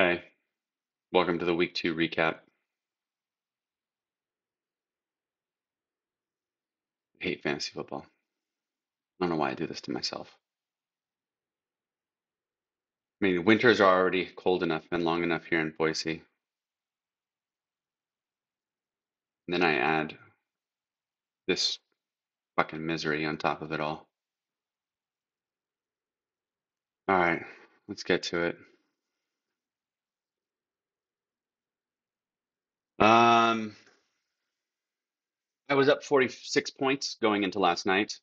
Hey, welcome to the week 2 recap. I hate fantasy football. I don't know why I do this to myself. I mean, winters are already cold enough and long enough here in Boise. And then I add this fucking misery on top of it all. All right, let's get to it. Um, I was up 46 points going into last night,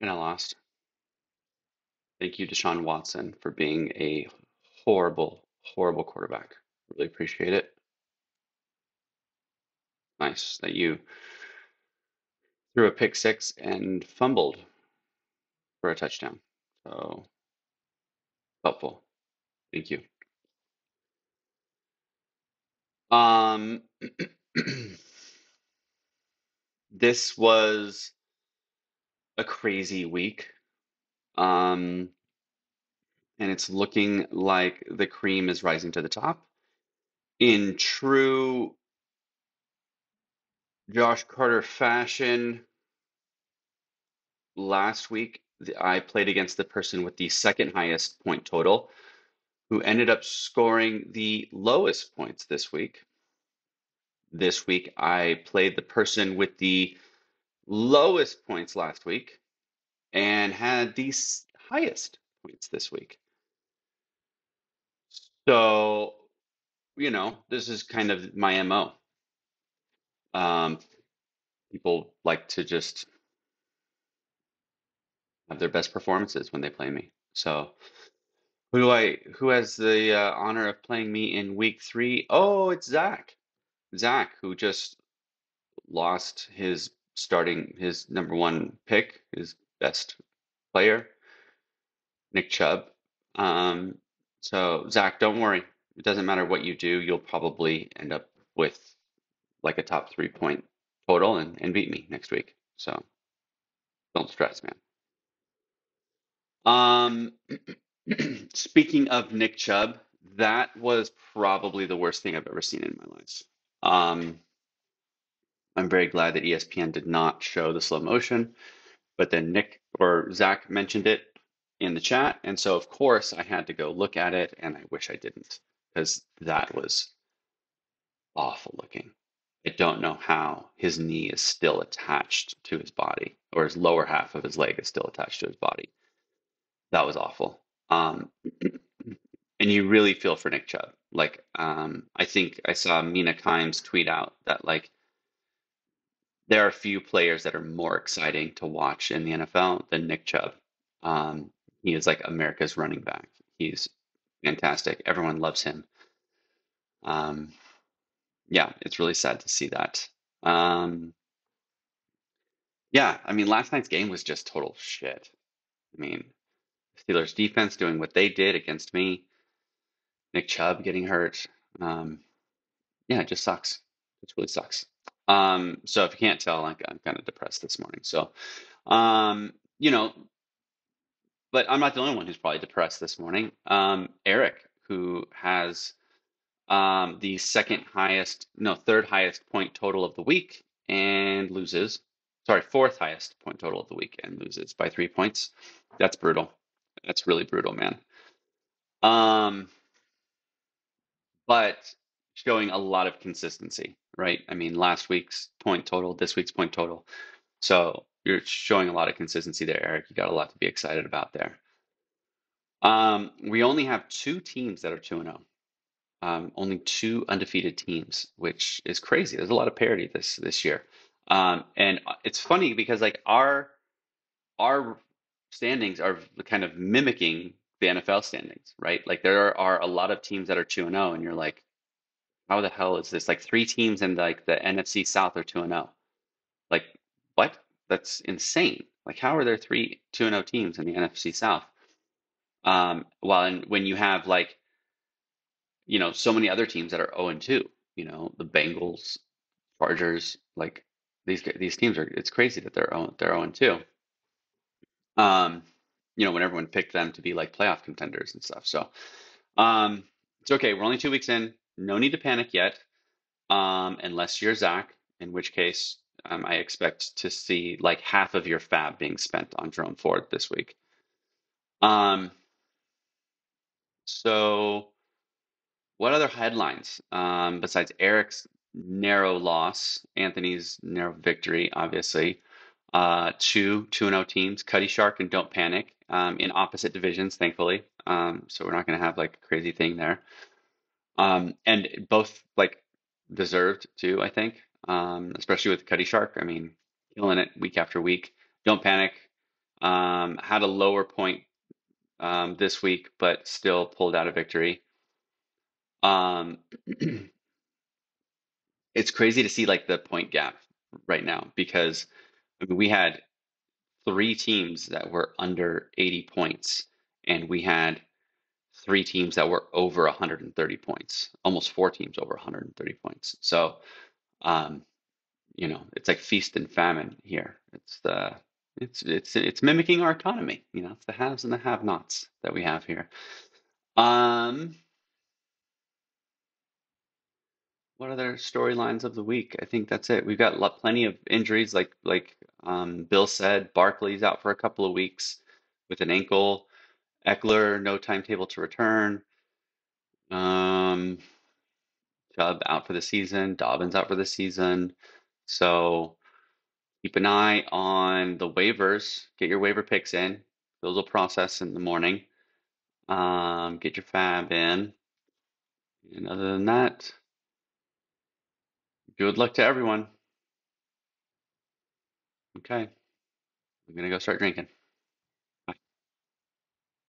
and I lost. Thank you, Deshaun Watson, for being a horrible, horrible quarterback. Really appreciate it. Nice that you threw a pick six and fumbled for a touchdown. So helpful. Thank you. Um, this was a crazy week. Um, and it's looking like the cream is rising to the top. In true Josh Carter fashion, last week I played against the person with the second highest point total, who ended up scoring the lowest points this week. This week I played the person with the lowest points last week and had the highest points this week. So, this is kind of my MO. Um, People like to just have their best performances when they play me. So, who has the honor of playing me in week 3? Oh, it's Zach. Zach, who just lost his number one pick, his best player, Nick Chubb. Um, so Zach, don't worry. It doesn't matter what you do, you'll probably end up with like a top 3 point total and beat me next week. So don't stress, man. Um, Speaking of Nick Chubb, that was probably the worst thing I've ever seen in my life. Um, I'm very glad that ESPN did not show the slow motion, but then Nick or Zach mentioned it in the chat, and so of course I had to go look at it, and I wish I didn't because that was awful looking. I don't know how his knee is still attached to his body, or his lower half of his leg is still attached to his body. That was awful. And you really feel for Nick Chubb. Like, I think I saw Mina Kimes tweet out that like there are few players that are more exciting to watch in the NFL than Nick Chubb. Um, he is like America's running back. He's fantastic. Everyone loves him. Um, yeah, it's really sad to see that. Um, Yeah, I mean, last night's game was just total shit. I mean, Steelers defense doing what they did against me, Nick Chubb getting hurt. Um, yeah, it just sucks. It really sucks. So if you can't tell, like I'm kind of depressed this morning. So, um, you know, but I'm not the only one who's probably depressed this morning. Eric, who has the second highest, no, third highest point total of the week and loses. Sorry, fourth highest point total of the week and loses by 3 points. That's brutal. That's really brutal, man. Um, but showing a lot of consistency, right? I mean, last week's point total, this week's point total. So you're showing a lot of consistency there, Eric. You got a lot to be excited about there. We only have two teams that are 2-0. Only two undefeated teams, which is crazy. There's a lot of parity this year. And it's funny because like our standings are kind of mimicking the NFL standings, right? Like there are a lot of teams that are 2-0, and you're like, how the hell is this? Like three teams in like the NFC South are 2-0. Like what? That's insane. Like how are there three 2-0 teams in the NFC South? When you have like so many other teams that are 0-2, the Bengals, Chargers, like these teams are, it's crazy that they're 0-2. Um, when everyone picked them to be like playoff contenders and stuff. So, um, it's okay. We're only 2 weeks in. No need to panic yet, unless you're Zach, in which case, I expect to see like half of your fab being spent on Jerome Ford this week. Um, so what other headlines, besides Eric's narrow loss, Anthony's narrow victory, obviously, two 2-0 teams, Cuddy Shark and Don't Panic, in opposite divisions, thankfully. So we're not going to have like a crazy thing there. And both like deserved too, I think. Especially with Cuddy Shark. I mean, killing it week after week. Don't Panic. Had a lower point this week, but still pulled out a victory. Um, it's crazy to see like the point gap right now because I mean, we had three teams that were under 80 points, and we had three teams that were over 130 points, almost four teams over 130 points. So, um, it's like feast and famine here. It's mimicking our economy. It's the haves and the have-nots that we have here. Um, what other storylines of the week? I think that's it. We've got plenty of injuries, like Bill said. Barkley's out for a couple of weeks with an ankle. Eckler, no timetable to return. Um, Chubb out for the season. Dobbins out for the season. So keep an eye on the waivers. Get your waiver picks in. Those will process in the morning. Get your fab in. And other than that, good luck to everyone. Okay, I'm gonna go start drinking.